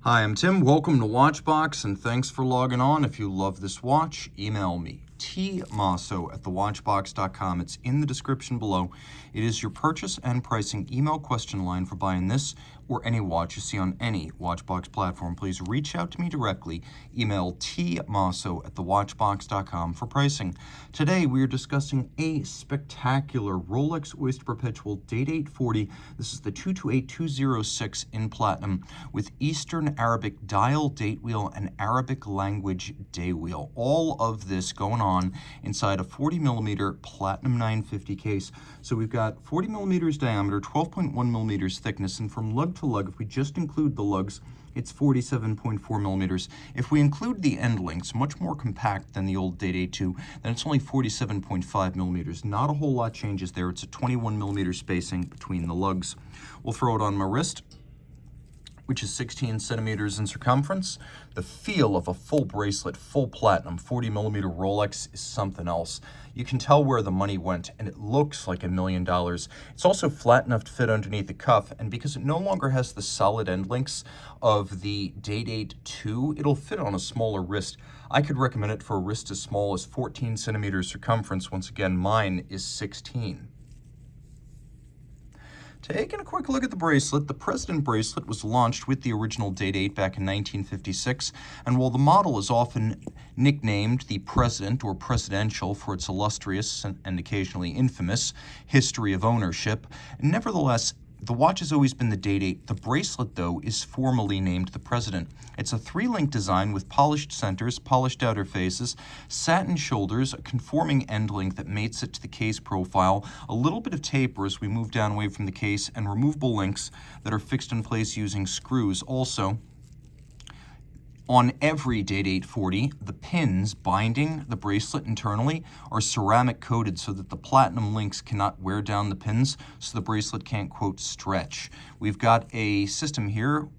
Hi, I'm Tim. Welcome to Watchbox, and thanks for logging on. If you love this watch, email me, tmosso@thewatchbox.com. It's in the description below. It is your purchase and pricing email question line for buying this or any watch you see on any Watchbox platform. Please reach out to me directly. Email tmosso@thewatchbox.com for pricing. Today, we are discussing a spectacular Rolex Oyster Perpetual Day-Date 40. This is the 228206 in platinum with Eastern Arabic dial date wheel and Arabic language day wheel. All of this going on inside a 40mm platinum 950 case. So we've got 40 millimeters diameter, 12.1 millimeters thickness, and from lug to lug, if we just include the lugs, it's 47.4 millimeters. If we include the end links, much more compact than the old Day-Date 2, then it's only 47.5 millimeters. Not a whole lot changes there. It's a 21 millimeter spacing between the lugs. We'll throw it on my wrist, which is 16 centimeters in circumference. The feel of a full bracelet, full platinum, 40 millimeter Rolex is something else. You can tell where the money went, and it looks like $1 million. It's also flat enough to fit underneath the cuff, and because it no longer has the solid end links of the Day-Date 2, it'll fit on a smaller wrist. I could recommend it for a wrist as small as 14 centimeters circumference. Once again, mine is 16. Taking a quick look at the bracelet, the President bracelet was launched with the original Day-Date back in 1956, and while the model is often nicknamed the President or Presidential for its illustrious and occasionally infamous history of ownership, nevertheless, the watch has always been the Day-Date. The bracelet, though, is formally named the President. It's a three-link design with polished centers, polished outer faces, satin shoulders, a conforming end link that mates it to the case profile, a little bit of taper as we move down away from the case, and removable links that are fixed in place using screws. Also, on every Day-Date 40, the pins binding the bracelet internally are ceramic coated so that the platinum links cannot wear down the pins, so the bracelet can't, quote, stretch. We've got a system here,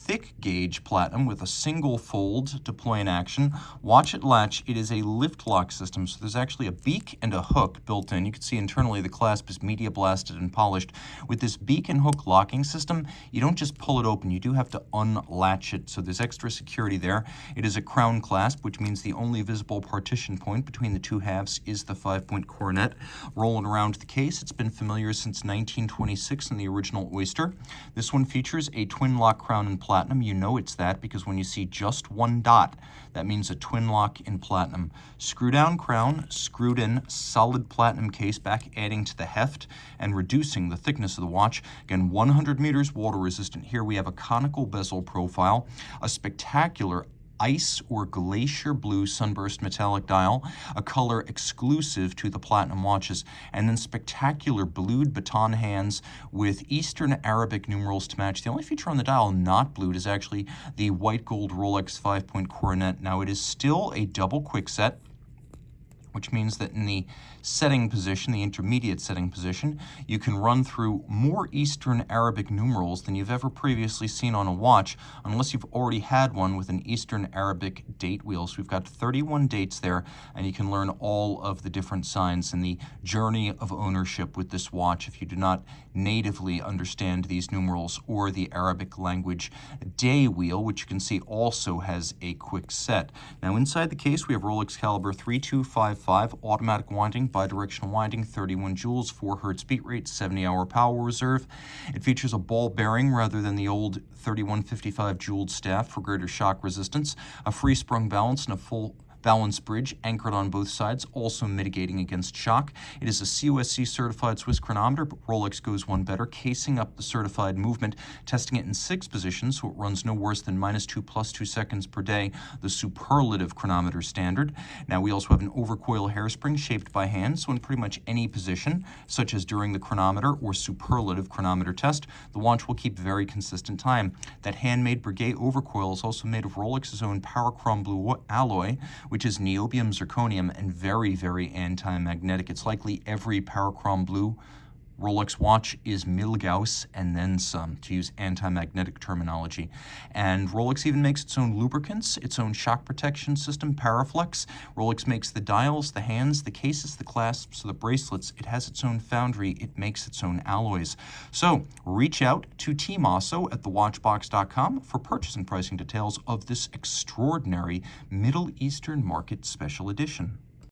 thick gauge platinum with a single fold deploy in action. Watch it latch. It is a lift lock system, so there's actually a beak and a hook built in. You can see internally the clasp is media blasted and polished. With this beak and hook locking system, you don't just pull it open, you do have to unlatch it, so there's extra security there. It is a crown clasp, which means the only visible partition point between the two halves is the 5-point coronet. Rolling around the case, it's been familiar since 1926 in the original Oyster. This one features a twin lock crown in platinum. You know it's that because when you see just one dot, that means a twin lock in platinum. Screw down crown, screwed in solid platinum case back, adding to the heft and reducing the thickness of the watch. Again, 100 meters water resistant. Here we have a conical bezel profile, a spectacular ice or glacier blue sunburst metallic dial, a color exclusive to the platinum watches, and then spectacular blued baton hands with Eastern Arabic numerals to match. The only feature on the dial not blued is actually the white gold Rolex 5-point coronet. Now it is still a double quick set, which means that in the setting position, the intermediate setting position, you can run through more Eastern Arabic numerals than you've ever previously seen on a watch, unless you've already had one with an Eastern Arabic date wheel. So we've got 31 dates there, and you can learn all of the different signs in the journey of ownership with this watch if you do not natively understand these numerals or the Arabic language day wheel, which you can see also has a quick set. Now inside the case, we have Rolex caliber 3255 automatic winding, bidirectional winding, 31 joules, 4 hertz beat rate, 70-hour power reserve. It features a ball bearing rather than the old 3155 jeweled staff for greater shock resistance, a free sprung balance, and a full balance bridge anchored on both sides, also mitigating against shock. It is a COSC certified Swiss chronometer, but Rolex goes one better, casing up the certified movement, testing it in 6 positions, so it runs no worse than -2 + 2 seconds per day, the superlative chronometer standard. Now we also have an overcoil hairspring shaped by hand, so in pretty much any position, such as during the chronometer or superlative chronometer test, the watch will keep very consistent time. That handmade Breguet overcoil is also made of Rolex's own Parachrome blue alloy, which is niobium zirconium and very, very anti-magnetic. It's likely every Parachrome blue Rolex watch is Milgauss and then some, to use anti-magnetic terminology. And Rolex even makes its own lubricants, its own shock protection system, Paraflex. Rolex makes the dials, the hands, the cases, the clasps, the bracelets. It has its own foundry. It makes its own alloys. So reach out to Team Mosso at thewatchbox.com for purchase and pricing details of this extraordinary Middle Eastern market special edition.